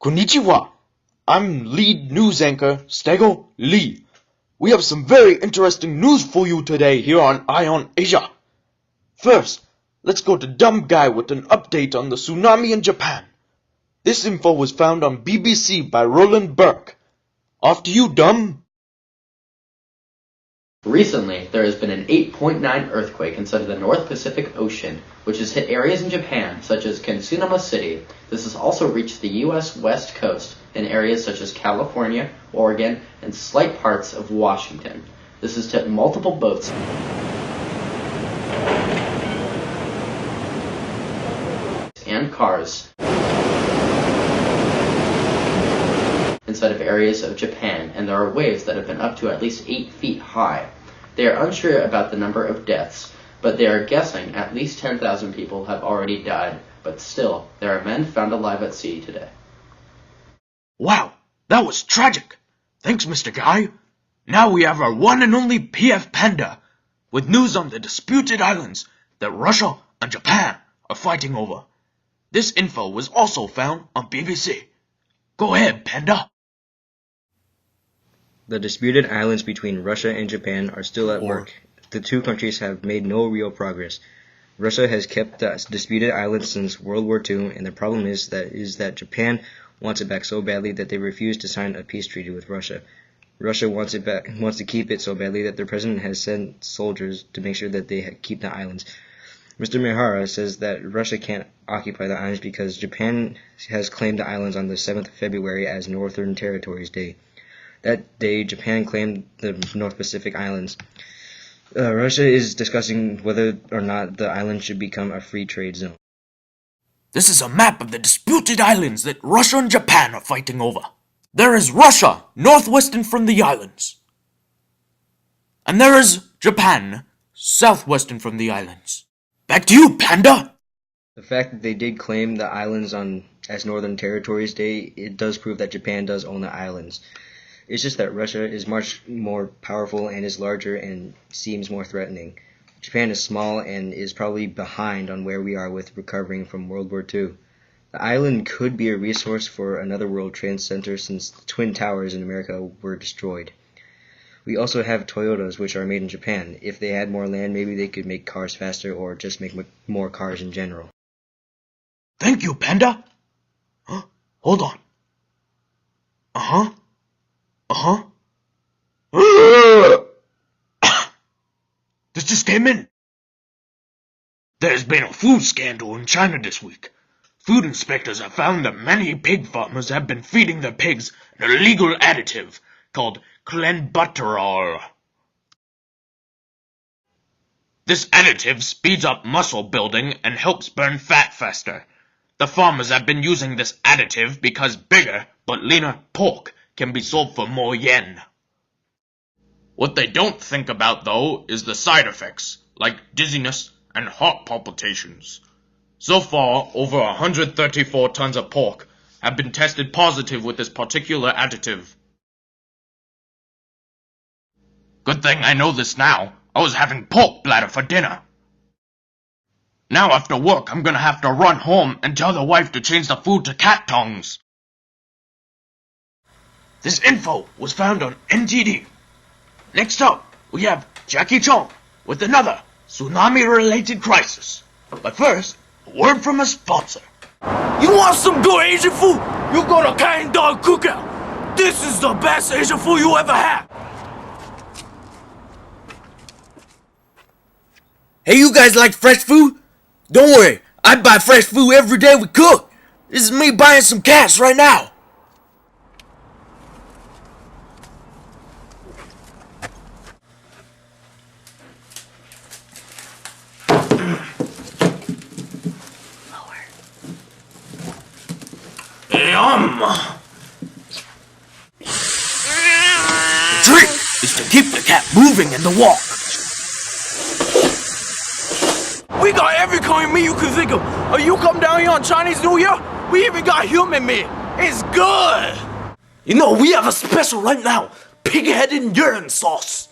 Konnichiwa. I'm lead news anchor Stago Lee. We have some very interesting news for you today here on Ion Asia. First, let's go to Dum Gai with an update on the tsunami in Japan. This info was found on BBC by Roland Burke. Off to you, Dum. Recently, there has been an 8.9 earthquake inside the North Pacific Ocean, which has hit areas in Japan such as Kansunama City. This has also reached the U.S. West Coast in areas such as California, Oregon, and slight parts of Washington. This has tipped multiple boats and cars inside of areas of Japan, and there are waves that have been up to at least 8 feet high. They are unsure about the number of deaths, but they are guessing at least 10,000 people have already died, but still, there are men found alive at sea today. Wow, that was tragic. Thanks, Mr. Guy. Now we have our one and only PF Panda, with news on the disputed islands that Russia and Japan are fighting over. This info was also found on BBC. Go ahead, Panda. The disputed islands between Russia and Japan are still at work. The two countries have made no real progress. Russia has kept the disputed islands since World War II, and the problem is that Japan wants it back so badly that they refuse to sign a peace treaty with Russia. Russia wants it back, wants to keep it so badly that their president has sent soldiers to make sure that they keep the islands. Mr. Mihara says that Russia can't occupy the islands because Japan has claimed the islands on the 7th of February as Northern Territories Day. That day, Japan claimed the North Pacific Islands. Russia is discussing whether or not the island should become a free trade zone. This is a map of the disputed islands that Russia and Japan are fighting over. There is Russia, northwestern from the islands. And there is Japan, southwestern from the islands. Back to you, Panda! The fact that they did claim the islands as Northern Territories Day, it does prove that Japan does own the islands. It's just that Russia is much more powerful and is larger and seems more threatening. Japan is small and is probably behind on where we are with recovering from World War II. The island could be a resource for another World Trade Center since the Twin Towers in America were destroyed. We also have Toyotas, which are made in Japan. If they had more land, maybe they could make cars faster or just make more cars in general. Thank you, Panda. Huh? Hold on. This just came in. There's been a food scandal in China this week. Food inspectors have found that many pig farmers have been feeding their pigs an illegal additive called clenbuterol. This additive speeds up muscle building and helps burn fat faster. The farmers have been using this additive because bigger but leaner pork can be sold for more yen. What they don't think about, though, is the side effects, like dizziness and heart palpitations. So far, over 134 tons of pork have been tested positive with this particular additive. Good thing I know this now. I was having pork bladder for dinner. Now after work, I'm gonna have to run home and tell the wife to change the food to cat tongues. This info was found on NTD. Next up, we have Jackie Chong with another tsunami-related crisis. But first, a word from a sponsor. You want some good Asian food? You go to Kind Dog Cookout. This is the best Asian food you ever had. Hey, you guys like fresh food? Don't worry, I buy fresh food every day we cook. This is me buying some cash right now. Yum! The trick is to keep the cat moving in the walk. We got every kind of meat you can think of. You come down here on Chinese New Year, we even got human meat. It's good. You know, we have a special right now. Pig-headed urine sauce.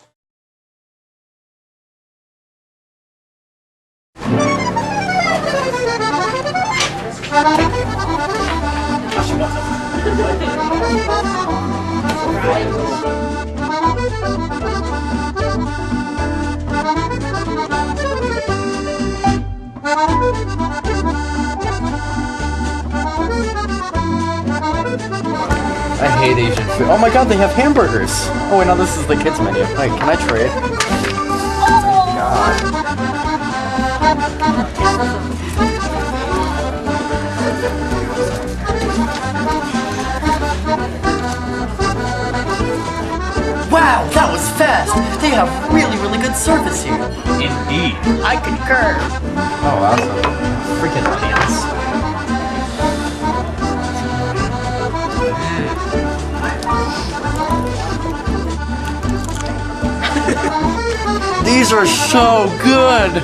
I hate Asian food. Oh my god, they have hamburgers! Oh wait, no, this is the kids menu. Wait, can I trade? Oh my god. Wow, that was fast! They have really, really good service here. Indeed. I concur. Oh, awesome. Freaking onions. These are so good!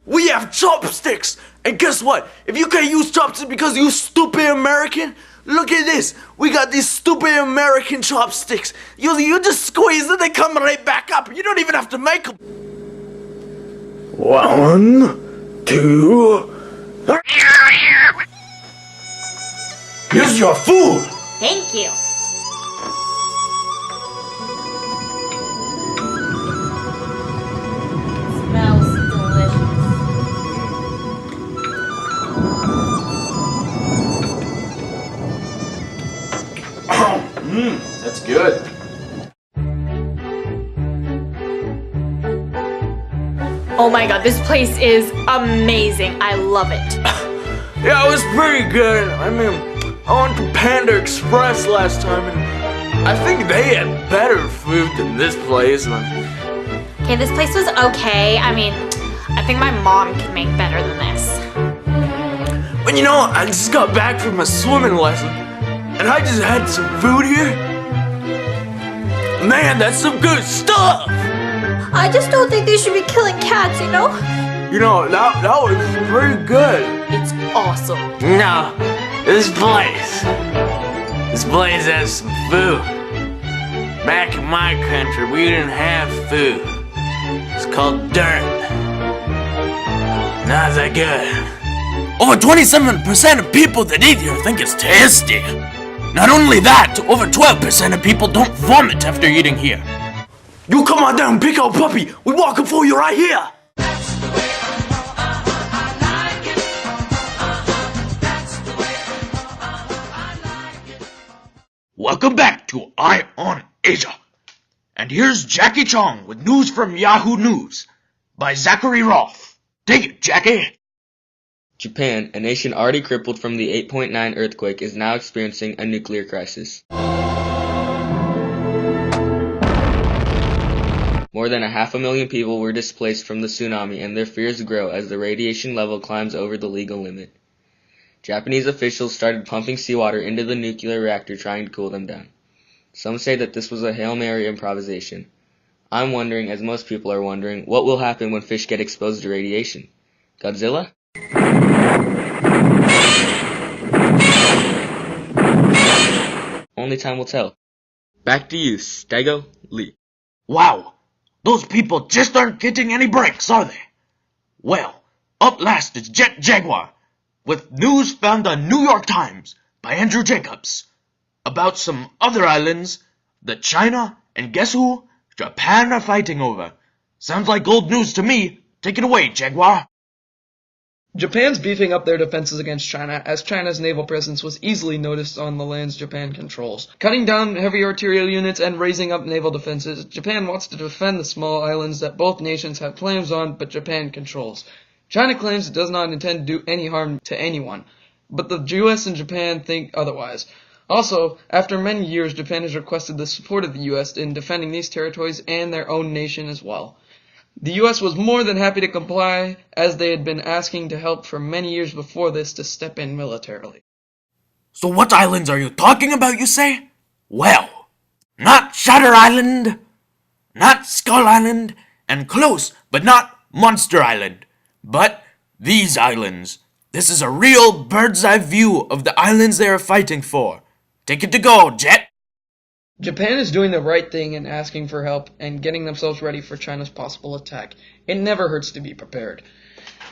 We have chopsticks! And guess what? If you can't use chopsticks because you stupid American, look at this. We got these stupid American chopsticks. You just squeeze it, they come right back up. You don't even have to make them. 1, 2... Here's your food! Thank you. Smells delicious. That's good. Oh my god, this place is amazing. I love it. Yeah, it was pretty good. I mean, I went to Panda Express last time, and I think they had better food than this place. Okay, this place was okay. I mean, I think my mom could make better than this. But you know, I just got back from a swimming lesson, and I just had some food here. Man, that's some good stuff! I just don't think they should be killing cats, you know? You know, that was pretty good. It's awesome. No, this place has some food. Back in my country, we didn't have food. It's called dirt. Not that good. Over 27% of people that eat here think it's tasty. Not only that, over 12% of people don't vomit after eating here. You come on down, big old puppy. We walking for you right here. Welcome back to Eye on Asia. And here's Jackie Chong with news from Yahoo News by Zachary Roth. Take it, Jackie. Japan, a nation already crippled from the 8.9 earthquake, is now experiencing a nuclear crisis. More than 500,000 people were displaced from the tsunami, and their fears grow as the radiation level climbs over the legal limit. Japanese officials started pumping seawater into the nuclear reactor trying to cool them down. Some say that this was a Hail Mary improvisation. I'm wondering, as most people are wondering, what will happen when fish get exposed to radiation? Godzilla? Only time will tell. Back to you, Stago Lee. Wow, those people just aren't getting any breaks, are they? Well, up last is Jaguar. with news found on New York Times by Andrew Jacobs about some other islands that China and guess who? Japan are fighting over. Sounds like old news to me. Take it away, Jaguar. Japan's beefing up their defenses against China, as China's naval presence was easily noticed on the lands Japan controls. Cutting down heavy artillery units and raising up naval defenses, Japan wants to defend the small islands that both nations have claims on, but Japan controls. China claims it does not intend to do any harm to anyone, but the US and Japan think otherwise. Also, after many years, Japan has requested the support of the US in defending these territories and their own nation as well. The US was more than happy to comply, as they had been asking to help for many years before this to step in militarily. So what islands are you talking about, you say? Well, not Shutter Island, not Skull Island, and close, but not Monster Island, but these islands. This is a real bird's-eye view of the islands they are fighting for. Take it to go, Jet. Japan is doing the right thing in asking for help and getting themselves ready for China's possible attack. It never hurts to be prepared.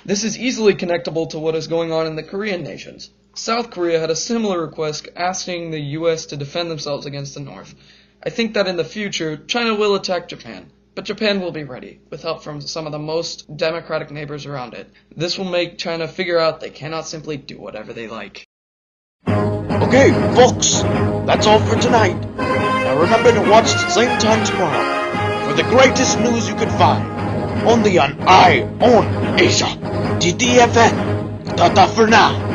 This is easily connectable to what is going on in the Korean nations. South Korea had a similar request asking the US to defend themselves against the North. I think that in the future, China will attack Japan, but Japan will be ready, with help from some of the most democratic neighbors around it. This will make China figure out they cannot simply do whatever they like. Okay, folks, that's all for tonight. Now remember to watch the same time tomorrow for the greatest news you can find. Only on I Own Asia. TTFN. Ta-ta for now.